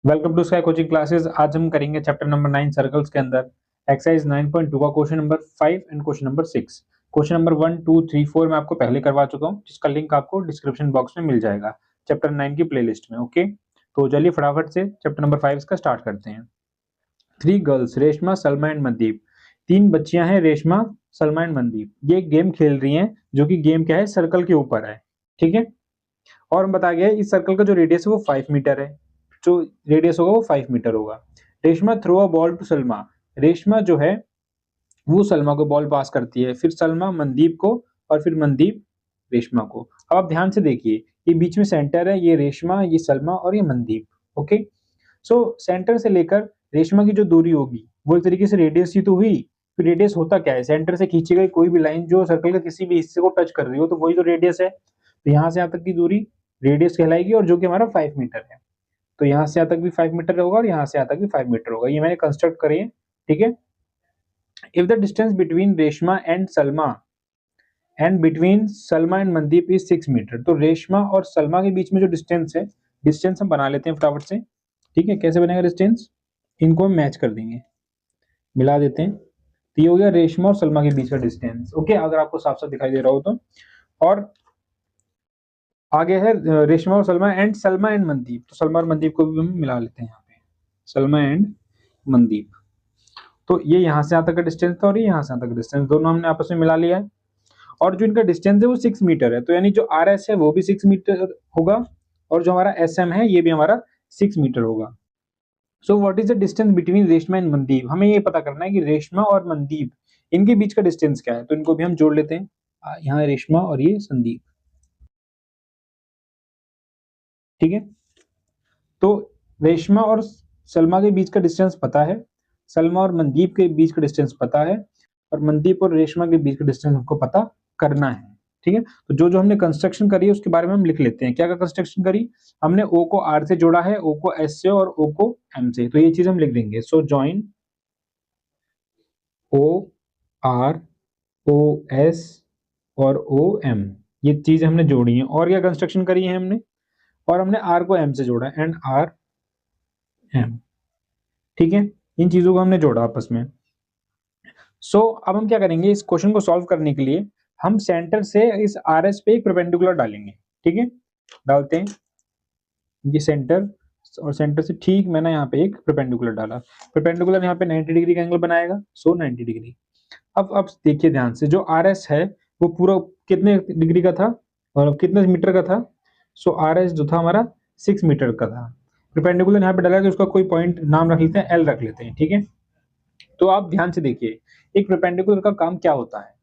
Welcome to sky coaching classes. आज हम करेंगे चैप्टर नंबर 9 सर्कल्स के अंदर एक्सरसाइज 9.2 का question number 5 and question number 6। Question number 1, 2, 3, 4 मैं आपको पहले करवा चुका हूं, जिसका लिंक आपको डिस्क्रिप्शन बॉक्स में मिल जाएगा चैप्टर 9 की प्लेलिस्ट में। ओके, तो चलिए फटाफट से चैप्टर नंबर 5 का स्टार्ट करते हैं। 3 गर्ल्स रेशमा, सलमा एंड मनदीप। 3 बच्चियां हैं, रेशमा, सलमा एंड मनदीप। ये एक गेम खेल रही हैं, जो कि गेम क्या है, सर्कल के ऊपर है। ठीक है, और बताया गया है इस सर्कल का जो रेडियस है वो 5 मीटर है। जो रेडियस होगा वो 5 मीटर होगा। Reshma throw a ball to Salma. Reshma जो है वो सलमा को बॉल पास करती है, फिर सलमा मनदीप को, और फिर मनदीप रेशमा को। अब आप ध्यान से देखिए, ये बीच में सेंटर है, ये रेशमा, ये सलमा और ये मनदीप। ओके, सो सेंटर से लेकर रेशमा की जो दूरी होगी वो एक तरीके से रेडियस ही तो हुई। फिर रेडियस होता क्या है, सेंटर से खींची गई कोई भी लाइन जो सर्कल के किसी भी हिस्से को टच कर रही हो तो वही तो रेडियस है। तो यहाँ से यहाँ तक की दूरी रेडियस कहलाएगी, और जो कि हमारा 5 मीटर है। तो यहाँ से यहाँ तक भी 5 मीटर होगा और यहाँ से यहाँ तक भी 5 मीटर होगा। ये मैंने कंस्ट्रक्ट करी है। ठीक है, if the distance between Reshma and Salma and between Salma and Mandeep is 6 metre, तो रेशमा और सलमा के बीच में जो डिस्टेंस है, डिस्टेंस हम बना लेते हैं फटाफट से। ठीक है, कैसे बनेगा डिस्टेंस, इनको हम मैच कर देंगे, मिला देते हैं। तो ये हो गया रेशमा और सलमा के बीच का डिस्टेंस। ओके, अगर आपको साफ साफ दिखाई दे रहा हो तो। और आगे है रेशमा और सलमा एंड मनदीप। तो सलमा और मनदीप को भी हम मिला लेते हैं यहाँ पे, सलमा एंड मनदीप। तो ये यहाँ से यहाँ तक का डिस्टेंस था और ये यहाँ से यहाँ तक का डिस्टेंस, दोनों हमने आपस में मिला लिया है। और जो इनका डिस्टेंस है वो 6 मीटर है, तो यानी जो आर एस है वो भी 6 मीटर होगा, और जो हमारा एस एम है ये भी हमारा 6 मीटर होगा। So what is the distance between Reshma and Mandeep. हमें ये पता करना है कि रेशमा और मनदीप इनके बीच का डिस्टेंस क्या है, तो इनको भी हम जोड़ लेते हैं। यहाँ रेशमा और ये संदीप। ठीक है, तो रेशमा और सलमा के बीच का डिस्टेंस पता है, सलमा और मनदीप के बीच का डिस्टेंस पता है, और मनदीप और रेशमा के बीच का डिस्टेंस हमको पता करना है। ठीक है, तो जो जो हमने कंस्ट्रक्शन करी है उसके बारे में हम लिख लेते हैं। क्या क्या कंस्ट्रक्शन करी हमने, ओ को आर से जोड़ा है, ओ को एस से और ओ को एम से, तो ये चीज हम लिख देंगे। So join O R, O S और ओ एम, ये चीज हमने जोड़ी है। और क्या कंस्ट्रक्शन करी है हमने, और हमने आर को एम से जोड़ा, एंड आर एम। ठीक है, इन चीजों को हमने जोड़ा आपस में। सो अब हम क्या करेंगे, इस क्वेश्चन को सॉल्व करने के लिए हम सेंटर से इस आर एस पे एक परपेंडिकुलर डालेंगे। ठीक है, डालते हैं ये सेंटर, और सेंटर से ठीक मैंने यहाँ पे एक परपेंडिकुलर डाला। परपेंडिकुलर यहाँ पे 90 डिग्री का एंगल बनाएगा, सो 90 डिग्री। अब देखिए ध्यान से, जो आर एस है वो पूरा कितने डिग्री का था और कितने मीटर का था। सो आर एस जो था हमारा 6 मीटर का था। परपेंडिकुलर यहाँ पे डाला तो उसका कोई पॉइंट नाम रख लेते हैं, एल रख लेते हैं। ठीक है, तो आप ध्यान से देखिए, एक परपेंडिकुलर का काम क्या होता है।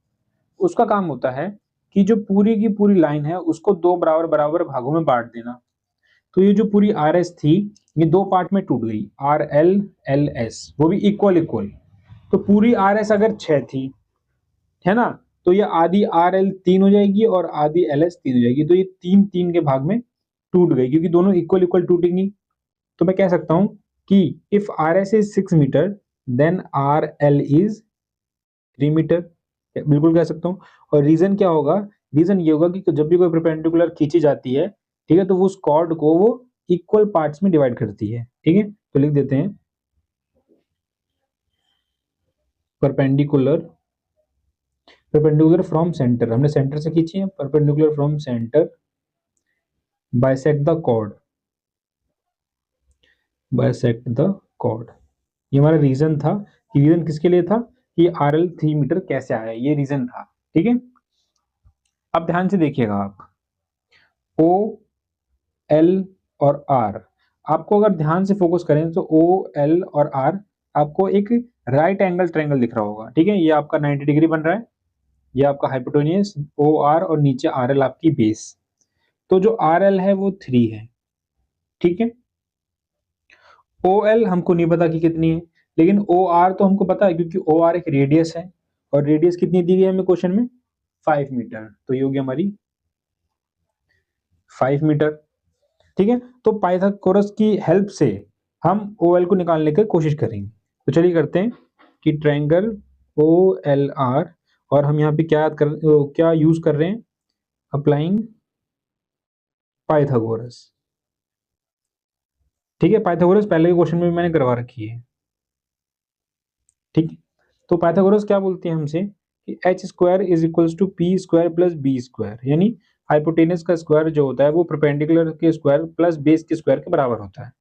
उसका काम होता है कि जो पूरी की पूरी लाइन है उसको दो बराबर बराबर भागों में बांट देना। तो ये जो पूरी आर एस थी ये दो पार्ट में टूट गई, आर एल एल एस, वो भी इक्वल इक्वल। तो पूरी आर एस अगर 6 थी, है ना, तो ये आधी आर एल 3 हो जाएगी और आधी एल एस 3 हो जाएगी। तो ये तीन तीन के भाग में टूट गई, क्योंकि दोनों इक्वल इक्वल टूटेंगी। तो मैं कह सकता हूं कि if R S is 6 metre then R L is 3 metre, बिल्कुल कह सकता हूँ। और रीजन क्या होगा, रीजन ये होगा कि जब भी कोई परपेंडिकुलर खींची जाती है, ठीक है, तो वो उस कॉर्ड को वो इक्वल पार्ट्स में डिवाइड करती है। ठीक है, तो लिख देते हैं परपेंडिकुलर, परपेंडिकुलर फ्रॉम सेंटर, हमने सेंटर से खींची है, perpendicular from centre bisect the chord, bisect the chord. ये हमारा रीजन था, कि रीजन किसके लिए था कि आर एल 3 मीटर कैसे आया, ये रीजन था। ठीक है, अब ध्यान से देखिएगा आप, ओ एल और आर, आपको अगर ध्यान से फोकस करें तो ओ एल और आर आपको एक राइट एंगल ट्रायंगल दिख रहा होगा। ठीक है, ये आपका 90 डिग्री बन रहा है, ये आपका हाइपोटेन्यूस ओ आर, और नीचे आर एल आपकी बेस। तो जो आर एल है वो 3 है। ठीक है, ओ एल हमको नहीं पता कि कितनी है, लेकिन ओ आर तो हमको पता है, क्योंकि ओ आर एक रेडियस है, और रेडियस कितनी दी गई है हमें क्वेश्चन में, 5 मीटर। तो ये होगी हमारी 5 मीटर। ठीक है, तो पाइथागोरस की हेल्प से हम ओ एल को निकालने की कोशिश करेंगे। तो चलिए करते हैं कि ट्रायंगल ओ एल आर, और हम यहाँ पे क्या यूज कर रहे हैं, अप्लाइंग पाइथागोरस। ठीक है, पाइथागोरस पहले के क्वेश्चन में भी मैंने करवा रखी है। ठीक है, तो पाइथागोरस क्या बोलती है हमसे कि H square is equals to P square plus B square, यानी हाइपोटेनस का स्क्वायर जो होता है वो परपेंडिकुलर के स्क्वायर प्लस बेस के स्क्वायर के बराबर होता है।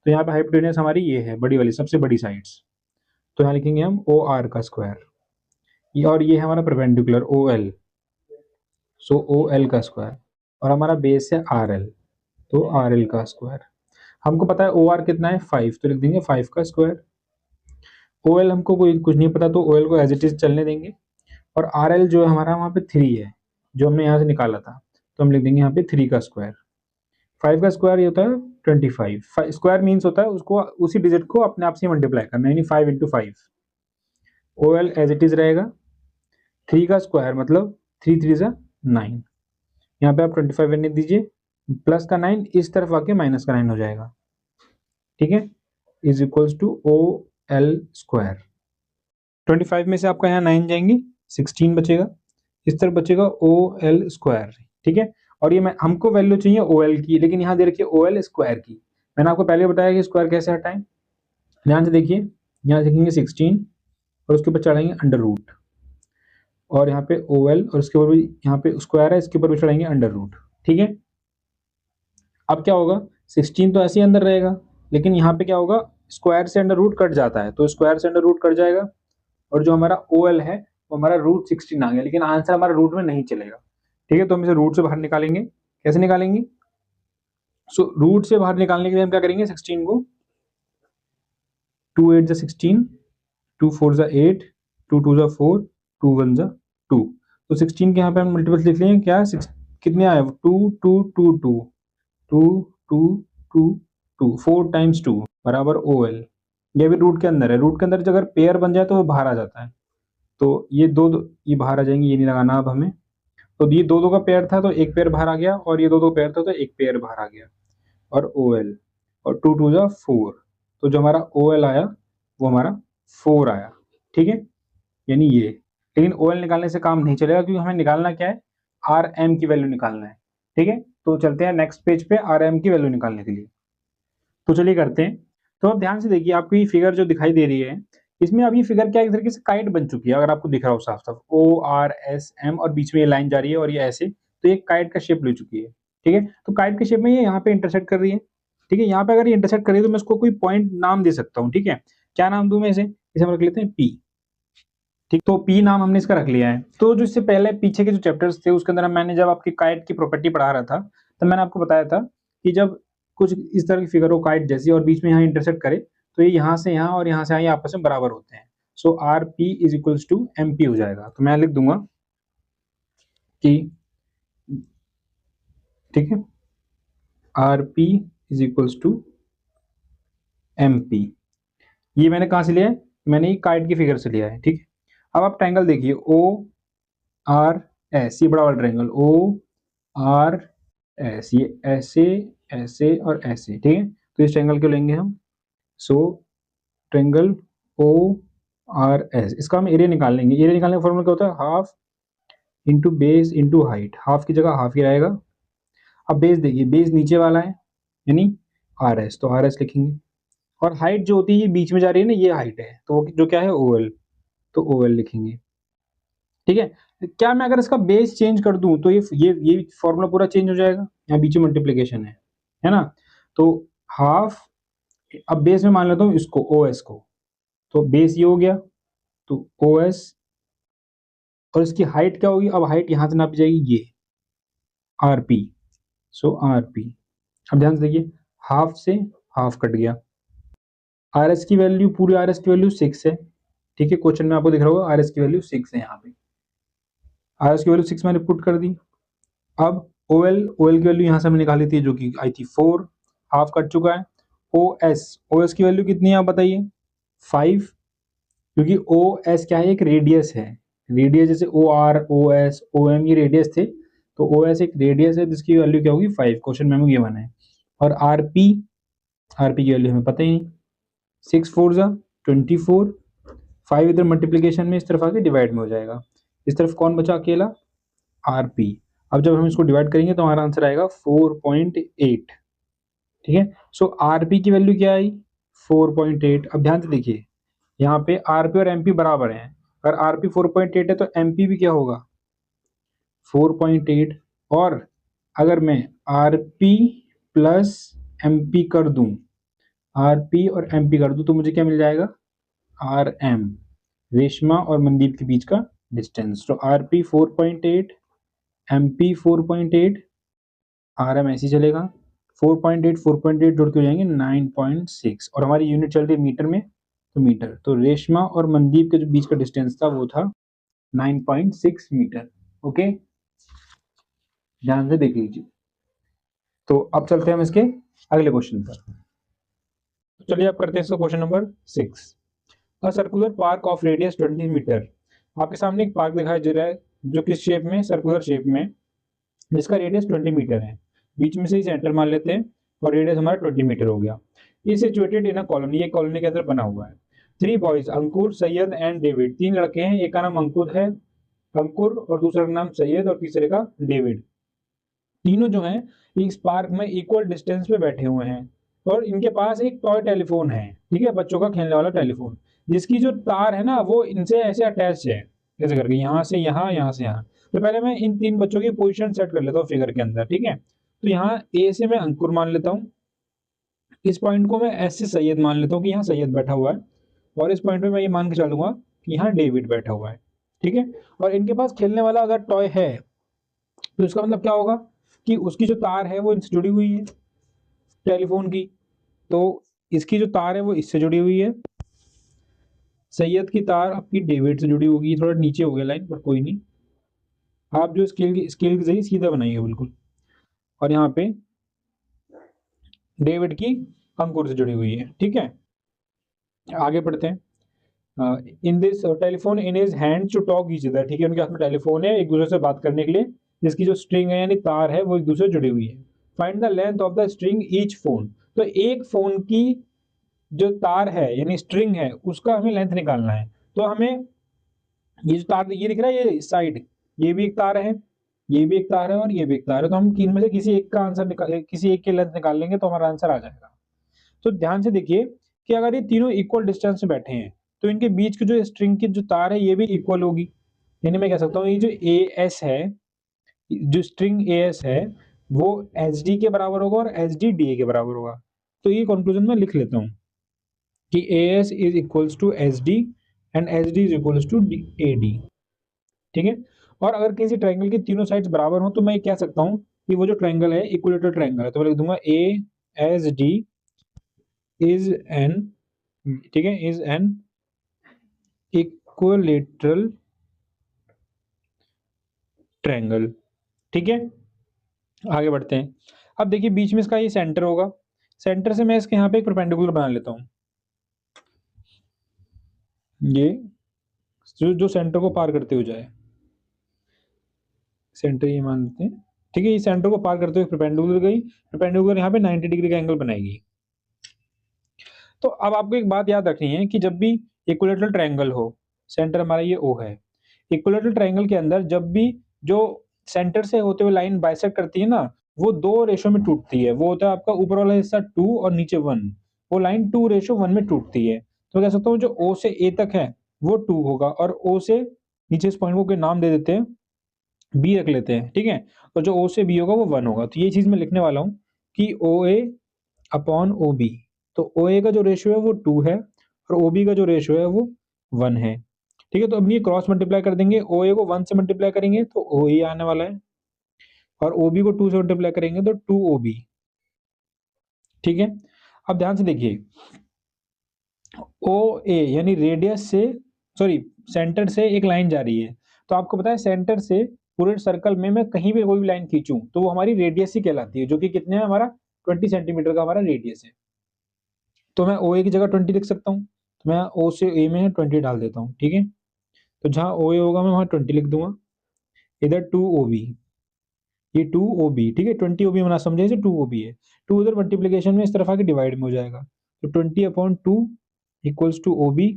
तो यहाँ पे हाइपोटेनस हमारी ये है, बड़ी वाली सबसे बड़ी साइड्स, तो यहाँ लिखेंगे हम ओ आर का स्क्वायर, और ये है हमारा परपेंडिकुलर ओ एल, सो ओ एल का स्क्वायर, और हमारा बेस है आर एल, तो आर एल का स्क्वायर। हमको पता है ओ आर कितना है 5, तो लिख देंगे 5 का स्क्वायर। ओ एल हमको कोई कुछ नहीं पता, तो ओ एल को एज इट इज चलने देंगे, और आर एल जो है हमारा वहाँ पे 3 है जो हमने यहाँ से निकाला था, तो हम लिख देंगे यहाँ पे 3 का स्क्वायर। 5 का स्क्वायर ये होता है 25, स्क्वायर मीन्स होता है उसको उसी डिजिट को अपने आप से मल्टीप्लाई करना, यानी 5 into 5। O L as it is रहेगा, 3 का स्क्वायर मतलब 3 3 ज़ा 9, यहाँ पे आप 25 रहने दीजिए, प्लस का 9 इस तरफ आके माइनस का 9 हो जाएगा। ठीक है, is equals to O L square. 25 में से आपका यहाँ 9 जाएंगे, 16 बचेगा, इस तरफ बचेगा ओ एल स्क्वायर। ठीक है, और ये मैं हमको वैल्यू चाहिए ओ एल की, लेकिन यहाँ दे रखिए ओ एल स्क्वायर की। मैंने आपको पहले बताया कि स्क्वायर कैसे हटाएं। ध्यान से देखिए, यहाँ लिखेंगे 16 और उसके ऊपर चढ़ाएंगे अंडर रूट, और यहाँ पे ओ एल और उसके ऊपर भी यहाँ पे स्क्वायर है, इसके ऊपर भी चढ़ाएंगे अंडर रूट। ठीक है, अब क्या होगा, 16 तो ऐसे ही अंदर रहेगा, लेकिन यहाँ पे क्या होगा, स्क्वायर से अंडर रूट कट जाता है, तो स्क्वायर से अंडर रूट कट जाएगा, और जो हमारा ओ एल है वो हमारा रूट 16 आ गया, लेकिन आंसर हमारा रूट में नहीं चलेगा। ठीक है, तो हम इसे रूट से बाहर निकालेंगे। कैसे निकालेंगे, सो रूट से बाहर निकालने के लिए हम क्या करेंगे, 16 को 2 8 16, 2 4 8, 2 2 4, 2 1 2, तो 16 के यहाँ पे हम मल्टीपल्स लिख लेंगे, क्या कितने आए, 2 2 2 2 2 2 2 2, 4 टाइम्स 2 बराबर ओ एल। ये भी रूट के अंदर है, रूट के अंदर अगर पेयर बन जाए तो वो बाहर आ जाता है, तो ये ये बाहर आ जाएंगे, ये नहीं लगाना अब हमें। तो ये दो का पेयर था तो एक पेयर बाहर आ गया, और ये दो पेयर था तो एक पेयर बाहर आ गया, और ओ एल, और 2 2 4, तो जो हमारा ओ एल आया वो हमारा 4 आया। ठीक है, यानी ये, लेकिन ओ एल निकालने से काम नहीं चलेगा, क्योंकि हमें निकालना क्या है, आर एम की वैल्यू निकालना है। ठीक है, तो चलते हैं नेक्स्ट पेज पे आर एम की वैल्यू निकालने के लिए। तो चलिए करते हैं। तो अब ध्यान से देखिए, आपको ये फिगर जो दिखाई दे रही है, इसमें अब ये फिगर क्या एक तरीके से काइट बन चुकी है, अगर आपको दिख रहा हो साफ साफ, ओ आर एस एम, और बीच में ये लाइन जा रही है और ये ऐसे, तो ये काइट का शेप ले चुकी है। ठीक है, तो काइट के शेप में ये यहाँ पे इंटरसेक्ट कर रही है। ठीक है, यहाँ पे अगर ये इंटरसेक्ट कर रही है तो मैं इसको कोई पॉइंट नाम दे सकता हूँ। ठीक है, क्या नाम दूं मैं इसे हम रख लेते हैं पी। ठीक, तो पी नाम हमने इसका रख लिया है। तो जो इससे पहले पीछे के जो चैप्टर्स थे उसके अंदर मैंने जब आपकी काइट की प्रॉपर्टी पढ़ा रहा था, तब मैंने आपको बताया था कि जब कुछ इस तरह की फिगर हो काइट जैसी और बीच में यहाँ इंटरसेक्ट करे, तो ये यहाँ से यहाँ और यहाँ से यहाँ आपस में बराबर होते हैं। So R P is equals to M P हो जाएगा। तो मैं लिख दूंगा कि, ठीक है, R P is equals to M P. ये मैंने कहाँ से लिया है, मैंने ये काइट की फिगर से लिया है। ठीक है, अब आप ट्रायंगल देखिए ओ आर एस, ये बड़ा वाला ट्रायंगल ओ आर एस, ये ऐसे ऐसे और ऐसे। ठीक है, तो इस ट्रायंगल को लेंगे हम, सो ट्रायंगल ओ आर एस, इसका हम एरिया निकाल लेंगे। एरिया निकालने का फॉर्मूला क्या होता है, half into base into height, half की जगह हाफ ही रहेगा। अब बेस देखिए, बेस नीचे वाला है यानी आर एस, तो आर एस लिखेंगे, और हाइट जो होती है ये बीच में जा रही है ना, ये हाइट है, तो जो क्या है ओ एल, तो ओ एल लिखेंगे। ठीक है, क्या मैं अगर इसका बेस चेंज कर दूं तो ये फॉर्मूला पूरा चेंज हो जाएगा, यहाँ बीच में मल्टीप्लीकेशन है ना, तो हाफ, अब बेस में मान लेता हूँ इसको ओ एस को, तो बेस ये हो गया, तो ओ एस, और इसकी हाइट क्या होगी, अब हाइट यहां से नापी जाएगी ये आर पी, सो आर पी। अब ध्यान से देखिए, हाफ से हाफ कट गया, आर एस की वैल्यू, पूरी आर एस की वैल्यू 6 है। ठीक है, क्वेश्चन में आपको दिख रहा होगा आर एस की वैल्यू 6 है, यहाँ पे आर एस की वैल्यू 6 मैंने पुट कर दी। अब ओ एल की वैल्यू यहाँ से हमने निकाली थी जो कि आई थी 4, हाफ कट चुका है। ओ एस की वैल्यू कितनी है आप बताइए, 5, क्योंकि ओ एस क्या है, एक रेडियस है, रेडियस जैसे O R O S O M ये रेडियस थे, तो ओ एस एक रेडियस है जिसकी वैल्यू क्या होगी 5, क्वेश्चन में हमें गिवन है। और आर पी की वैल्यू हमें पता ही नहीं, 6 4 24, 5 इधर मल्टीप्लीकेशन में इस तरफ आके डिवाइड में हो जाएगा, इस तरफ कौन बचा अकेला, आर पी। अब जब हम इसको डिवाइड करेंगे तो हमारा आंसर आएगा 4.8। ठीक है। सो आरपी की वैल्यू क्या आई 4.8। अब ध्यान से देखिए यहाँ पे आरपी और एमपी बराबर हैं, अगर आरपी 4.8 है तो एमपी भी क्या होगा 4.8। और अगर मैं आरपी प्लस एमपी कर दूं, आरपी और एमपी कर दूं तो मुझे क्या मिल जाएगा आर एम, रेशमा और मनदीप के बीच का डिस्टेंस। तो आरपी 4.8, एमपी 4.8, आर एम ऐसे ही चलेगा। 4.8 4.8 जोड़ के हो जाएंगे 9.6 और हमारी यूनिट चल रही है मीटर में, तो मीटर। तो रेशमा और मनदीप के जो बीच का डिस्टेंस था वो था 9.6 मीटर। ओके, ध्यान से देख लीजिए। तो अब चलते हैं हम इसके अगले क्वेश्चन पर। तो चलिए अब करते हैं इसका question number 6। A circular park of radius 20 metre. आपके सामने एक पार्क दिखाई दे रहा है जो किस शेप में, सर्कुलर शेप में, जिसका रेडियस 20 मीटर है। बीच में से ही सेंटर मान लेते हैं और रेडियस हमारा 20 मीटर हो गया। ये सिचुएटेड इन अ कॉलोनी, ये कॉलोनी के अंदर बना हुआ है। 3 boys Ankur, Syed and David, 3 लड़के हैं, एक का नाम अंकुर है, अंकुर, और दूसरे का नाम सैयद और तीसरे का डेविड। तीनों जो हैं इस पार्क में इक्वल डिस्टेंस पे बैठे हुए हैं और इनके पास एक टॉय टेलीफोन है, ठीक है, बच्चों का खेलने वाला टेलीफोन, जिसकी जो तार है ना वो इनसे ऐसे अटैच है, कैसे करके यहाँ से यहाँ, यहाँ से यहाँ। तो पहले मैं इन 3 बच्चों की पोजीशन सेट कर लेता हूँ फिगर के अंदर, ठीक है। तो यहाँ ए से मैं अंकुर मान लेता हूँ, इस पॉइंट को मैं एस से सैयद मान लेता हूँ कि यहाँ सैयद बैठा हुआ है, और इस पॉइंट पे मैं ये मान के चलूंगा कि यहाँ डेविड बैठा हुआ है, ठीक है। और इनके पास खेलने वाला अगर टॉय है तो इसका मतलब क्या होगा कि उसकी जो तार है वो इनसे जुड़ी हुई है टेलीफोन की, तो इसकी जो तार है वो इससे जुड़ी हुई है, सैयद की तार आपकी डेविड से जुड़ी होगी। थोड़ा नीचे हो गया लाइन पर कोई नहीं, आप जो स्केल की जरिए सीधा बनाइए बिल्कुल। और यहाँ पे डेविड की अंकुर से जुड़ी हुई है, ठीक है। आगे बढ़ते हैं। In this telephone in his hand to talk each other, ठीक है, उनके हाथ में टेलीफोन है एक दूसरे से बात करने के लिए, जिसकी जो स्ट्रिंग है यानी तार है वो एक दूसरे से जुड़ी हुई है। Find the length of the string each phone, तो एक फोन की जो तार है यानी स्ट्रिंग है उसका हमें लेंथ निकालना है। तो हमें ये जो तार ये दिख रहा है ये साइड, ये भी एक तार है, ये भी एक तार है और ये भी एक तार है, तो हम तीन में से किसी एक का आंसर निकाल, किसी एक की लेंथ निकाल लेंगे तो हमारा आंसर आ जाएगा। तो ध्यान से देखिए कि अगर ये तीनों इक्वल डिस्टेंस में बैठे हैं तो इनके बीच की जो स्ट्रिंग की जो तार है ये भी इक्वल होगी, यानी मैं कह सकता हूँ ये जो ए एस है, जो स्ट्रिंग ए एस है वो एच डी के बराबर होगा और एच डी डी ए के बराबर होगा। तो ये कंक्लूजन में लिख लेता हूँ कि A S is equals to H D and H D is equals to A D, ठीक है। और अगर किसी ट्रायंगल की तीनों साइड्स बराबर हो तो मैं कह सकता हूँ कि वो जो ट्रायंगल है इक्विलेटरल ट्रायंगल है, तो मैं लिख दूंगा A S D is an, ठीक है, इज एन इक्विलेटरल ट्रायंगल, ठीक है। आगे बढ़ते हैं। अब देखिए बीच में इसका ये सेंटर होगा, सेंटर से मैं इसके यहाँ पे एक परपेंडिकुलर बना लेता हूँ, ये जो सेंटर को पार करते हुए जाए, सेंटर ये मान लेते हैं, ठीक है। ये सेंटर को पार करते हुए परपेंडिकुलर गई, परपेंडिकुलर यहाँ पे 90 डिग्री का एंगल बनाएगी। तो अब आपको एक बात याद रखनी है कि जब भी इक्विलेटरल ट्रायंगल हो, सेंटर हमारा ये ओ है, इक्विलेटरल ट्रायंगल के अंदर जब भी जो सेंटर से होते हुए लाइन बाइसेक्ट करती है ना वो 2 रेशो में टूटती है, वो होता है आपका ऊपर वाला हिस्सा 2 और नीचे 1, वो लाइन 2:1 में टूटती है। तो कह सकता हूँ जो ओ से ए तक है वो 2 होगा और ओ से नीचे इस पॉइंट को कोई नाम दे देते हैं, बी रख लेते हैं, ठीक है, और जो ओ से बी होगा वो 1 होगा। तो ये चीज मैं लिखने वाला हूँ कि ओ ए अपॉन ओ बी, तो ओ ए का जो रेशियो है वो 2 है और ओ बी का जो रेशियो है वो 1 है, ठीक है। तो अब ये क्रॉस मल्टीप्लाई कर देंगे, ओ ए को 1 से मल्टीप्लाई करेंगे तो ओ ए आने वाला है और ओ बी को 2 से मल्टीप्लाई करेंगे तो 2 ओ बी, ठीक है। अब ध्यान से देखिए ओ ए यानी रेडियस से, सॉरी सेंटर से एक लाइन जा रही है, तो आपको पता है सेंटर से पूरे सर्कल में मैं कहीं भी कोई भी लाइन खींचूं तो वो हमारी रेडियस ही कहलाती है, जो कि कितने है हमारा 20 सेंटीमीटर का हमारा रेडियस है। तो मैं ओ ए की जगह 20 लिख सकता हूँ, तो मैं ओ से ए में 20 डाल देता हूँ, ठीक है। तो जहाँ ओ ए होगा मैं वहाँ 20 लिख दूंगा, इधर 2 ओ बी, ये 2 ओ बी, ठीक है, 20 ओ बी बना समझे इसे 2 ओ बी है, 2 उधर मल्टीप्लीकेशन में इस तरफ आके डिवाइड में हो जाएगा, तो 20/2 इक्वल्स टू ओ बी,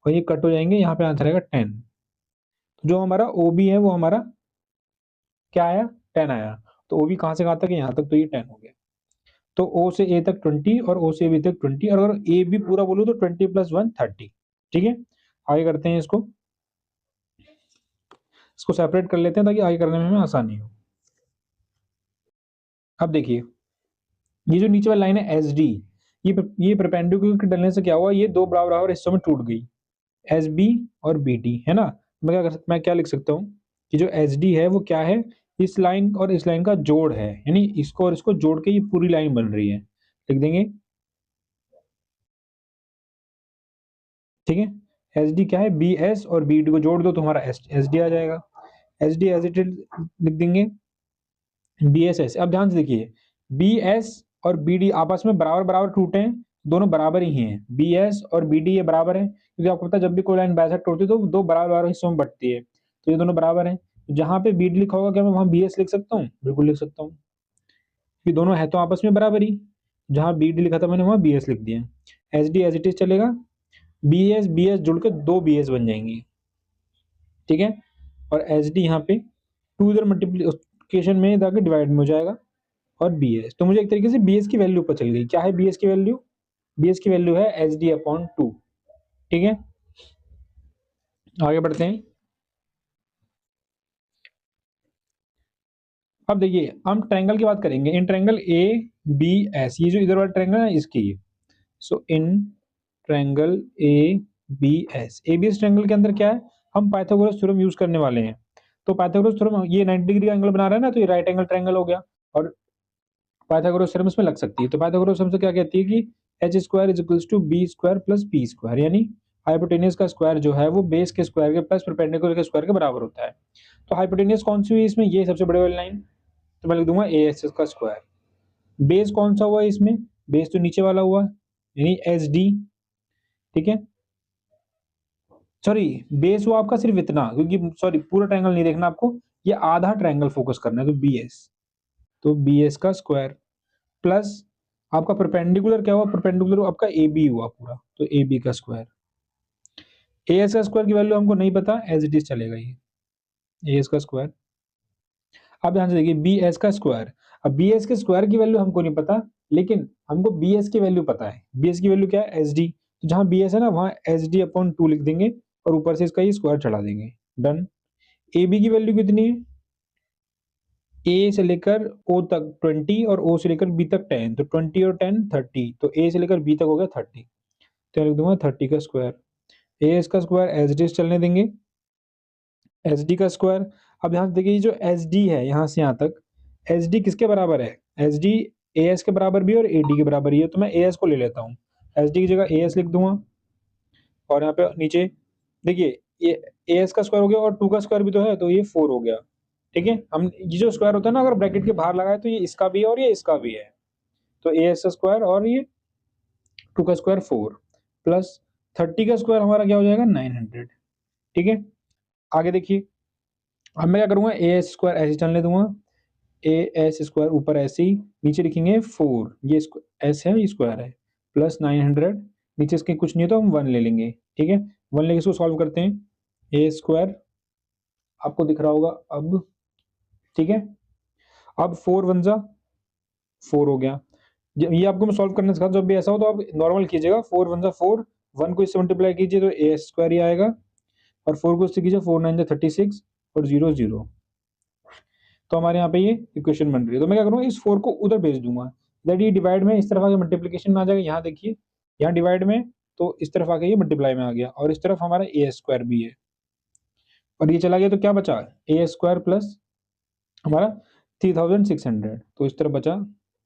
और ये कट हो जाएंगे, यहाँ पे आंसर आएगा 10। तो जो हमारा ओ बी है वो हमारा क्या आया 10 आया, तो ओ बी कहाँ से कहाँ तक है यहाँ तक, तो ये 10 हो गया। तो ओ से ए तक 20 और ओ से बी तक 20, और अगर ए बी पूरा बोलूं तो 20 + 1 30। ठीक है, आगे करते हैं इसको सेपरेट कर लेते हैं ताकि आगे करने में हमें आसानी हो। अब देखिए, ये जो नीचे वाली लाइन है एस डी, ये परपेंडिकुलर के डलने से क्या हुआ, ये दो बराबर बराबर हिस्सों में टूट गई, एस बी और बी डी, है ना। मैं क्या लिख सकता हूँ कि जो एस डी है वो क्या है, इस लाइन और इस लाइन का जोड़ है, यानी इसको और इसको जोड़ के ये पूरी लाइन बन रही है, लिख देंगे। ठीक है, एस डी क्या है, बी एस और बी डी को जोड़ दो तो हमारा एस डी आ जाएगा। S D as it is लिख देंगे, बी एस एस। अब ध्यान से देखिए, बी एस और बी डी आपस में बराबर बराबर टूटे हैं, दोनों बराबर ही हैं, बी एस और बी डी ये बराबर है, क्योंकि आपको पता है जब भी कोई लाइन बाइसेक्ट होती है तो दो बराबर बराबर हिस्सों में बंटती है, तो ये दोनों बराबर हैं। जहां पे बी डी लिखा होगा क्या मैं वहां बी एस लिख सकता हूँ, बिल्कुल लिख सकता हूँ, ये दोनों है तो आपस में बराबर ही। जहां बी डी लिखा था मैंने वहां बी एस लिख दिया। S D as it is चलेगा, बी एस जुड़ के दो बी एस बन जाएंगी। ठीक है, और एस डी यहाँ पे टू इधर मल्टीप्लीकेशन में जाके डिवाइड में हो जाएगा, और बी एस, तो मुझे एक तरीके से बी एस की वैल्यू पता चल गई। क्या है बी एस की वैल्यू, बी एस की वैल्यू है एच डी अपॉन 2। ठीक है, आगे बढ़ते हैं। अब देखिए हम ट्रायंगल की बात करेंगे, in triangle A B S, ये जो इधर वाला ट्रायंगल है इसकी, so in triangle A B S, A B S triangle के अंदर क्या है, हम पाइथागोरस थ्योरम यूज करने वाले हैं। तो पाइथागोरस थ्योरम, ये 90 डिग्री का एंगल बना रहा है ना, तो ये राइट एंगल ट्रायंगल हो गया, और पाइथागोरस थ्योरम इसमें लग सकती है। तो पाइथागोरस थ्योरम से क्या कहती है कि H square is equals to B square plus P square, यानी हाइपोटेनियस का स्क्वायर जो है वो बेस के स्क्वायर के प्लस परपेंडिकुलर के स्क्वायर के बराबर होता है। तो हाइपोटेनियस कौन सी हुई इसमें, ये सबसे बड़े वाली लाइन, तो मैं लिख दूंगा ए एस का स्क्वायर। बेस कौन सा हुआ इसमें, बेस तो नीचे वाला हुआ, यानी एस डी। ठीक है, सॉरी बेस हुआ आपका सिर्फ इतना, क्योंकि सॉरी पूरा ट्रायंगल नहीं देखना आपको, ये आधा ट्रायंगल फोकस करना है, तो बी एस, तो बी एस का स्क्वायर प्लस आपका परपेंडिकुलर क्या हुआ, परपेंडिकुलर आपका ए बी हुआ पूरा, तो ए बी का स्क्वायर। ए एस का स्क्वायर की वैल्यू हमको नहीं पता, एज इट इज चलेगा ये ए एस का स्क्वायर। अब ध्यान से देखिए बी एस का स्क्वायर, अब बी एस के स्क्वायर की वैल्यू हमको नहीं पता, लेकिन हमको बी एस की वैल्यू पता है। बी एस की वैल्यू क्या है, एस डी, तो जहां बी एस है ना वहां एस डी अपॉन 2 लिख देंगे, और ऊपर से इसका ये स्क्वायर चढ़ा देंगे, डन। ए बी की वैल्यू कितनी है, ए से लेकर ओ तक 20 और ओ से लेकर बी तक 10, तो 20 और 10 30, तो ए से लेकर बी तक हो गया 30, तो लिख दूंगा 30 का स्क्वायर। ए इसका स्क्वायर एच डी चलने देंगे, एच डी का स्क्वायर। अब ध्यान से देखिए जो एच डी है यहाँ से यहाँ तक, एच डी किसके बराबर है, एच डी ए एस के बराबर भी और ए डी के बराबर ही है, तो मैं ए एस को ले लेता हूँ, एच डी की जगह ए एस लिख दूंगा, और यहाँ पे नीचे देखिए ए एस का स्क्वायर हो गया और 2 का स्क्वायर भी तो है, तो ये 4 हो गया। ठीक है, हम ये जो स्क्वायर होता है ना अगर ब्रैकेट के बाहर लगाए तो ये इसका भी है और ये इसका भी है, तो ए एस का स्क्वायर और ये 2 का स्क्वायर 4 प्लस 30 का स्क्वायर हमारा क्या हो जाएगा 900। ठीक है, आगे देखिए, अब मैं क्या करूंगा ए एस स्क्वायर ऐसे चलने दूंगा, ए एस स्क्वायर ऊपर ऐसे ही, नीचे लिखेंगे 4, ये एस है ये स्क्वायर है, प्लस 900, नीचे इसके कुछ नहीं है तो हम 1 ले लेंगे। ठीक है, 1 लेके इसको सॉल्व करते हैं, ए स्क्वायर आपको दिख रहा होगा अब। ठीक है, अब 4 1 जा 4 हो गया, ये आपको मैं सॉल्व करने सिखा, जब भी ऐसा हो तो आप नॉर्मल कीजिएगा, 4 1 जा 4, 1 को इससे मल्टीप्लाई कीजिए तो ए स्क्वायर ही आएगा, और 4 को इससे कीजिए 4 9 जा 36 और 0 0, तो हमारे यहाँ पे ये इक्वेशन बन रही है। तो मैं क्या करूँगा इस 4 को उधर भेज दूंगा, दैट ये डिवाइड में इस तरफ आके मल्टीप्लीकेशन में आ जाएगा, यहाँ देखिए यहाँ डिवाइड में, तो इस तरफ आके ये मल्टीप्लाई में आ गया, और इस तरफ हमारा ए स्क्वायर भी है, और ये चला गया तो क्या बचा, ए स्क्वायर प्लस हमारा 3600, तो इस तरफ बचा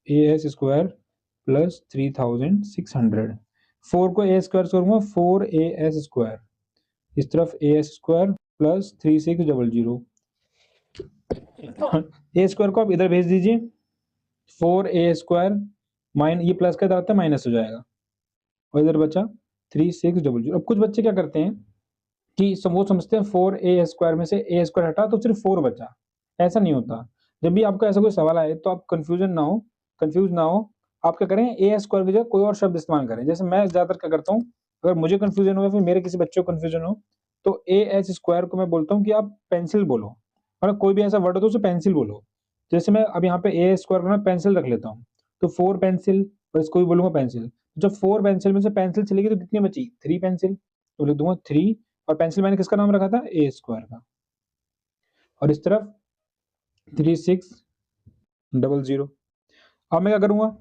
ए एस स्क्वायर प्लस 3600, 4 को ए स्क्वायर से करूंगा 4 ए एस स्क्वायर, इस तरफ A S square plus 3600, A square को आप इधर भेज दीजिए, 4 ए स्क्वायर माइन ये प्लस का इधर आता है माइनस हो जाएगा, और इधर बचा 3600। अब कुछ बच्चे क्या करते हैं कि वो समझते हैं 4 ए स्क्वायर में से ए स्क्वायर हटा तो सिर्फ 4 बचा, ऐसा नहीं होता। जब भी आपका ऐसा कोई सवाल आए तो आप कंफ्यूज ना हो, आप क्या करें ए स्क्वायर की जगह कोई और शब्द इस्तेमाल करें। जैसे मैं ज्यादातर क्या करता हूँ, अगर मुझे कंफ्यूजन हो या फिर मेरे किसी बच्चे को कंफ्यूजन हो, तो ए एच स्क्वायर को मैं बोलता हूँ कि आप पेंसिल बोलो, मतलब कोई भी ऐसा वर्ड हो तो उसे पेंसिल बोलो। जैसे मैं अब यहाँ पे ए स्क्वायर को मैं पेंसिल रख लेता हूँ, तो 4 पेंसिल और इसको भी बोलूंगा पेंसिल। जब 4 पेंसिल में से पेंसिल चलेगी तो कितनी बची? 3 पेंसिल, तो लिख दूंगा 3। और पेंसिल मैंने किसका नाम रखा था? ए स्क्वायर का। और इस तरफ 3600। अब मैं क्या करूंगा?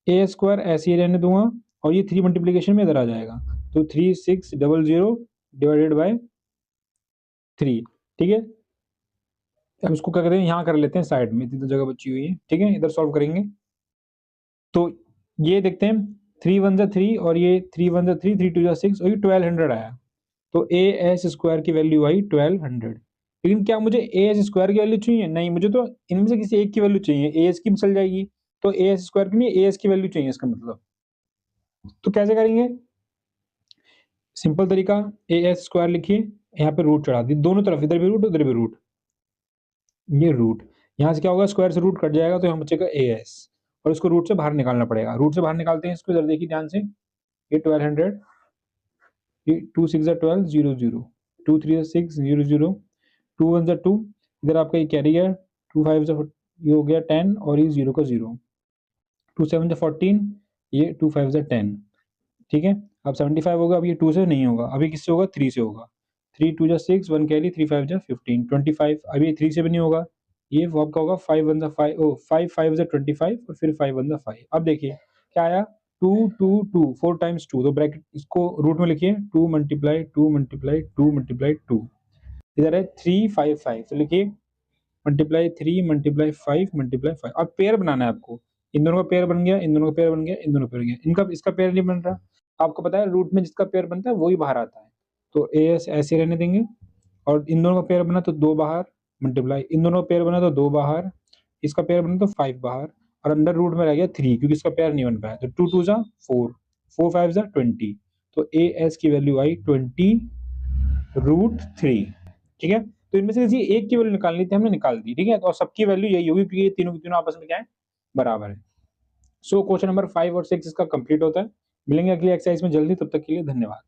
ए स्क्वायर ऐसे ही रहने दूंगा और ये 3 मल्टीप्लीकेशन में इधर आ जाएगा, तो 3600 डिवाइडेड बाय 3। ठीक है, अब इसको क्या कहते हैं, यहाँ कर लेते हैं साइड में, इतनी तो जगह बची हुई है। ठीक है, इधर सॉल्व करेंगे तो ये देखते हैं 3 1 3 और ये 3 1 3 3 2 6 और ये 1200 आया। तो ए एस स्क्वायर की वैल्यू आई 1200। लेकिन क्या मुझे ए एस स्क्वायर की वैल्यू चाहिए? नहीं, मुझे तो इनमें से किसी एक की वैल्यू चाहिए। ए एस की भी चल जाएगी, तो ए एस स्क्वायर की नहीं, ए एस की वैल्यू चाहिए इसका मतलब। तो कैसे करेंगे? सिंपल तरीका, ए एस स्क्वायर लिखिए, यहाँ पे रूट चढ़ा दी दोनों तरफ, इधर भी रूट उधर भी रूट। ये रूट यहाँ से क्या होगा? स्क्वायर से रूट कट जाएगा तो यहाँ बचेगा ए एस, और इसको रूट से बाहर निकालना पड़ेगा। रूट से बाहर निकालते हैं इसको, इधर देखिए ध्यान से। ये 1200, ये 2 6 12 0 0, 2 3 6 0 0, 2 1 2, इधर आपका ये कैरी है, 2 5 ये हो गया 10 और ये 0 का 0, 2 7 14, ये 2 5 10। ठीक है, अब 75 होगा। अब ये 2 से नहीं होगा, अभी किससे होगा? 3 से होगा। 3 2 6, 1 कैरी, 3 5 15, 25। अब ये 3 से भी नहीं होगा, ये वो आपका होगा 5 1 5, 5 5 25 और फिर 5 1 5। अब देखिए क्या आया? 2 2 2, 4 टाइम्स 2, तो ब्रैकेट इसको रूट में लिखिए, 2 मल्टीप्लाई 2 मल्टीप्लाई 2 मल्टीप्लाई 2। इधर है 3 5 5, तो लिखिए मल्टीप्लाई 3 मल्टीप्लाई 5 मल्टीप्लाई 5। अब पेयर बनाना है आपको, इन दोनों का पेयर बन गया, इन दोनों का पेयर बन गया, इन दोनों का पेयर बन गया, इनका इसका पेयर नहीं बन रहा। आपको पता है रूट में जिसका पेयर बनता है वही बाहर आता है, तो ए एस ऐसे रहने देंगे। और इन दोनों का पेयर बना तो 2 बाहर, मल्टीप्लाई इन दोनों का पेयर बना तो 2 बाहर, इसका पेयर बना तो 5 बाहर, और अंडर रूट में रह गया 3 क्योंकि इसका पेयर नहीं बन पाया। तो 2 2 4, 4 5 20, तो ए एस की वैल्यू आई 20√3। ठीक है, तो इनमें से किसी एक की वैल्यू निकालनी थी, हमने निकाल दी। ठीक है, और सबकी वैल्यू यही होगी क्योंकि ये तीनों की तीनों आपस में क्या है? बराबर है। सो क्वेश्चन नंबर 5 और 6 इसका कंप्लीट होता है। मिलेंगे अगली एक्सरसाइज में जल्दी, तब तक के लिए धन्यवाद।